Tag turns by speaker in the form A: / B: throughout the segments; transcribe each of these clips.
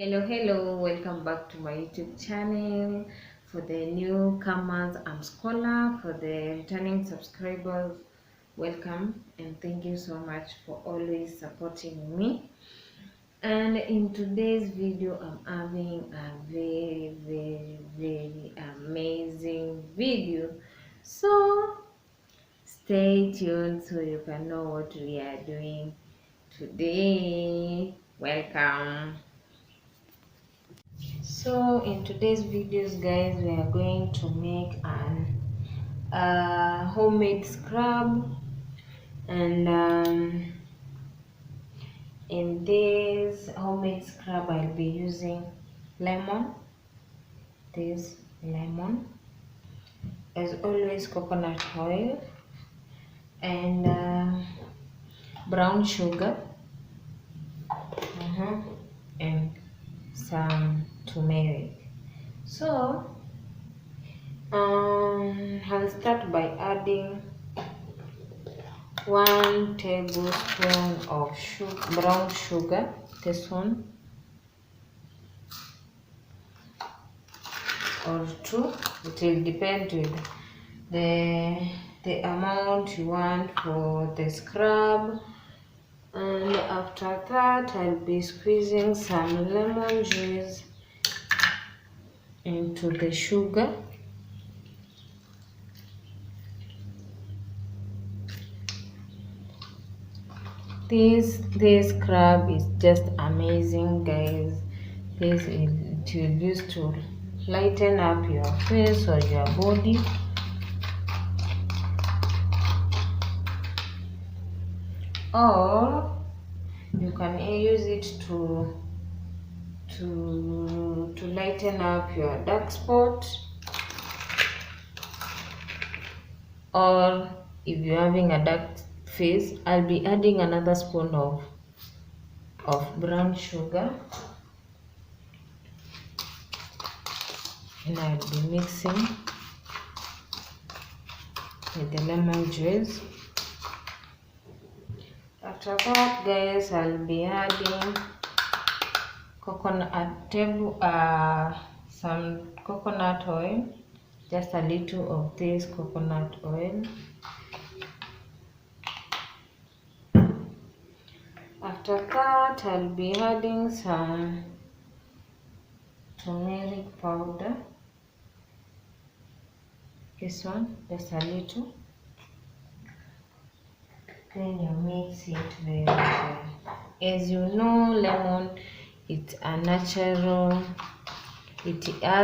A: Hello, welcome back to my YouTube channel. For the newcomers, I'm Scholar. For the returning subscribers, welcome and thank you so much for always supporting me. And in today's video, I'm having a very amazing video, so stay tuned so you can know what we are doing today. Welcome. So in today's videos, guys, we are going to make an homemade scrub, and in this homemade scrub I'll be using lemon, this lemon, as always coconut oil, and brown sugar, and some turmeric. So I'll start by adding 1 tablespoon of brown sugar, this one, or 2. It will depend with the amount you want for the scrub. And after that, I'll be squeezing some lemon juice into the sugar. This scrub is just amazing, guys. It will use to lighten up your face or your body, or you can use it to lighten up your dark spot, or if you're having a dark face, I'll be adding another spoon of brown sugar, and I'll be mixing with the lemon juice. After that, guys, I'll be adding some coconut oil, just a little of this coconut oil. After that, I'll be adding some turmeric powder, this one, just a little. Then you mix it very well. As you know, lemon, it has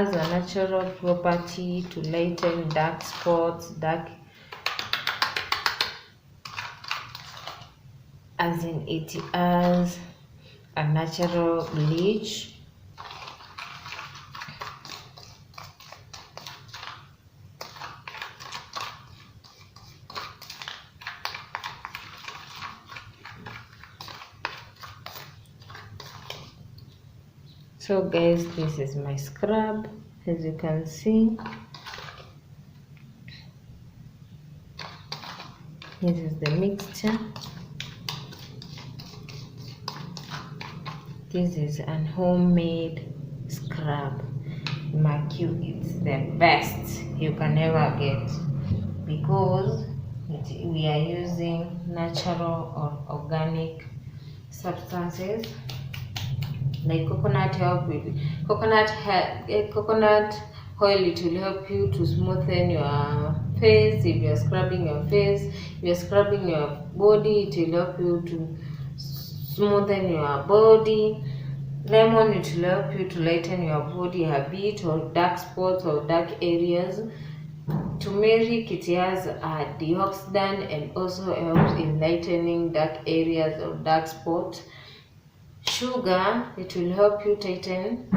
A: a natural property to lighten dark spots, as in it has a natural bleach. So guys, this is my scrub, as you can see. This is the mixture. This is an homemade scrub. Mark you, it's the best you can ever get, because we are using natural or organic substances. Like coconut oil, it will help you to smoothen your face. If you're scrubbing your face, if you're scrubbing your body, it will help you to smoothen your body. Lemon, it will help you to lighten your body a bit, or dark spots or dark areas. Turmeric, it has a antioxidant and also helps in lightening dark areas or dark spots. Sugar, it will help you tighten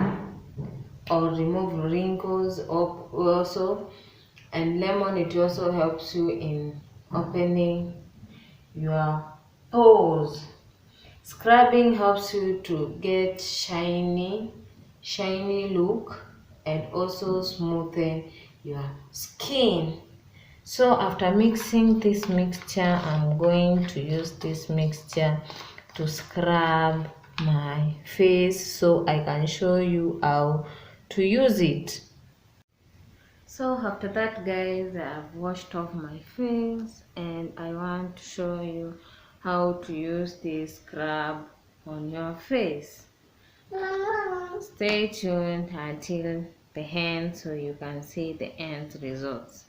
A: or remove wrinkles also. And lemon, it also helps you in opening your pores. Scrubbing helps you to get shiny look and also smoothen your skin. So after mixing this mixture, I'm going to use this mixture to scrub my face so I can show you how to use it. So after that, guys, I've washed off my face and I want to show you how to use this scrub on your face. Stay tuned until the end so you can see the end results.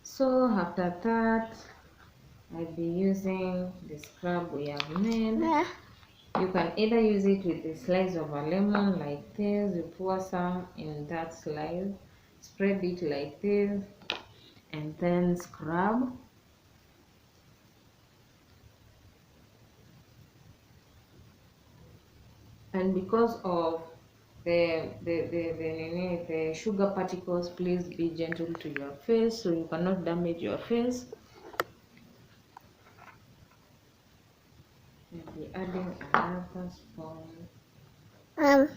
A: So after that, I'll be using the scrub we have made. You can either use it with a slice of a lemon like this. You pour some in that slice, spread it like this, and then scrub. And because of the sugar particles, please be gentle to your face so you cannot damage your face. I'll be adding another spoon. And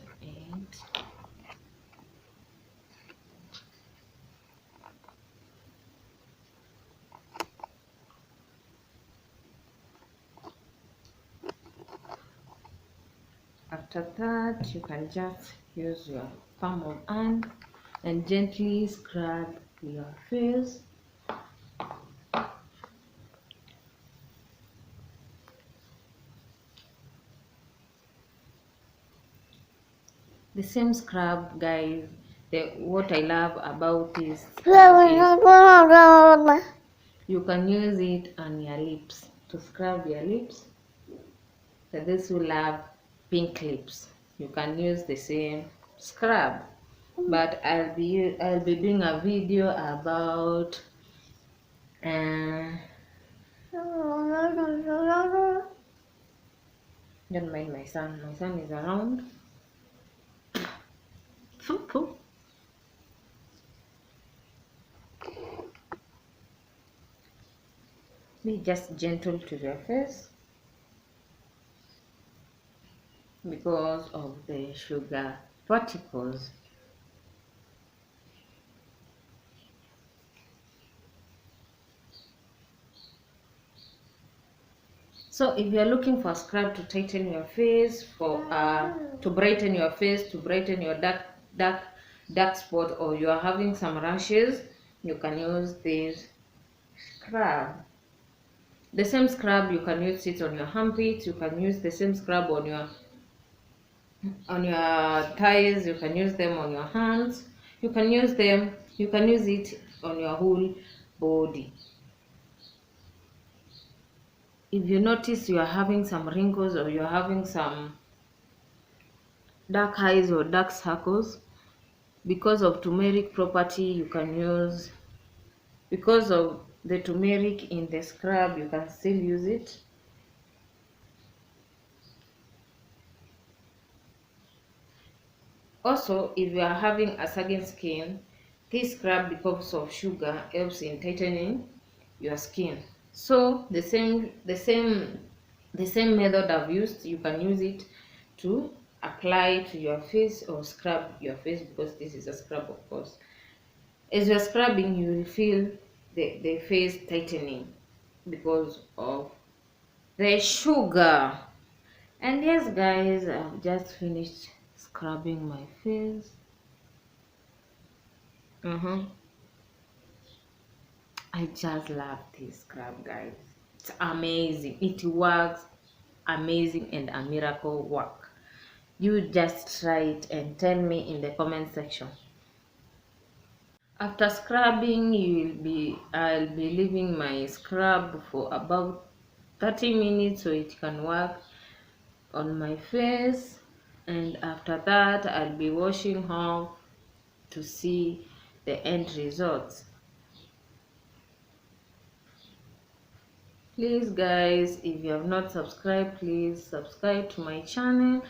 A: after that, you can just use your palm of hand and gently scrub your face. The same scrub, guys. What I love about this is you can use it on your lips to scrub your lips. So this will have pink lips. You can use the same scrub, but I'll be doing a video about don't mind my son. My son is around. Be just gentle to your face because of the sugar particles. So if you are looking for a scrub to tighten your face, for to brighten your face, to brighten your dark spot, or you are having some rashes, you can use this scrub. The same scrub, you can use it on your armpits. You can use the same scrub on your thighs. You can use them on your hands. You can use it on your whole body. If you notice you are having some wrinkles or you're having some dark eyes or dark circles, because of turmeric property, you can use, because of the turmeric in the scrub, you can still use it. Also, if you are having a sagging skin, this scrub, because of sugar, helps in tightening your skin. So the same method I've used, you can use it to apply to your face or scrub your face, because this is a scrub, of course. As you're scrubbing, you will feel the face tightening because of the sugar. And yes, guys, I've just finished scrubbing my face. I just love this scrub, guys. It's amazing. It works amazing and a miracle work. You just try it and tell me in the comment section. After scrubbing, I'll be leaving my scrub for about 30 minutes so it can work on my face, and after that I'll be washing off to see the end results. Please, guys, if you have not subscribed, please subscribe to my channel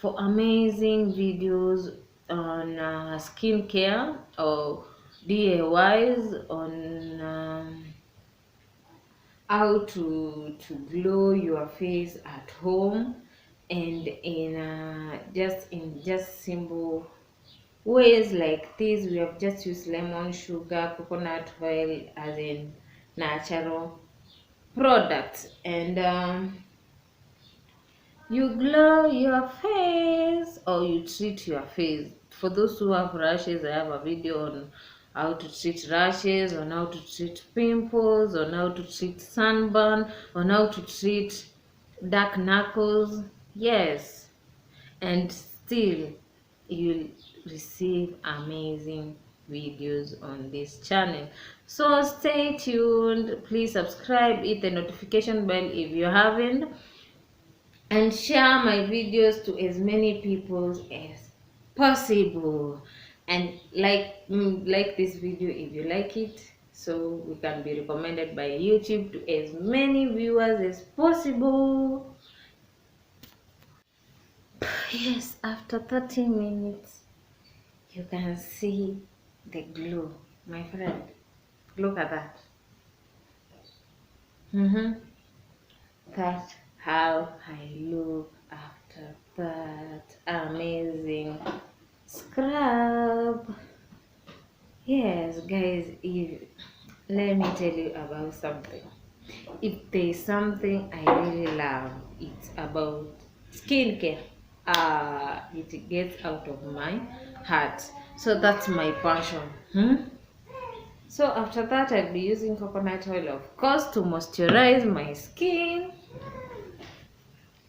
A: for amazing videos on skincare or DIYs on how to glow your face at home, and in just simple ways like this. We have just used lemon, sugar, coconut oil as in natural products, and you glow your face or you treat your face. For those who have rashes, I have a video on how to treat rashes, on how to treat pimples, on how to treat sunburn, on how to treat dark knuckles. Yes, and still you'll receive amazing videos on this channel. So stay tuned, please subscribe, hit the notification bell if you haven't, and share my videos to as many people as possible, and like this video if you like it, so we can be recommended by YouTube to as many viewers as possible. Yes, after 30 minutes you can see the glow, my friend. Look at that. That's how I look after that amazing scrub. Yes, guys, let me tell you about something. If there's something I really love, it's about skincare. It gets out of my heart. So that's my passion. So after that, I'll be using coconut oil, of course, to moisturize my skin.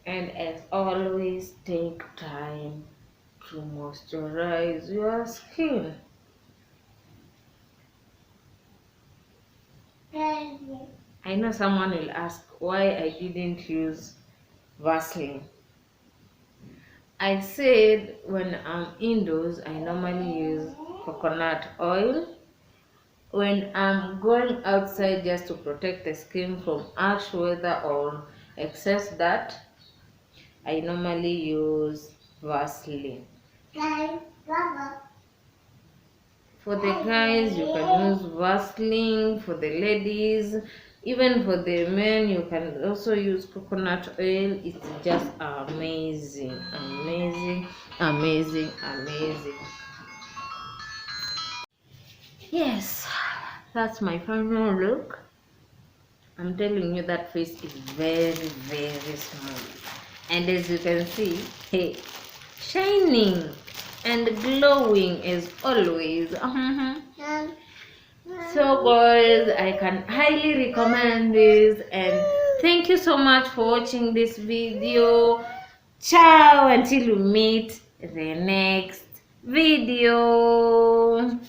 A: And as always, take time to moisturize your skin. I know someone will ask why I didn't use Vaseline. I said when I'm indoors, I normally use coconut oil. When I'm going outside just to protect the skin from harsh weather or excess dirt, I normally use Vaseline. For the guys, you can use Vaseline. For the ladies, even for the men, you can also use coconut oil. It's just amazing, amazing, amazing, amazing. Yes, that's my final look. I'm telling you, that face is very, very smooth. And as you can see, hey, shining and glowing as always. So guys, I can highly recommend this, and thank you so much for watching this video. Ciao until we meet the next video.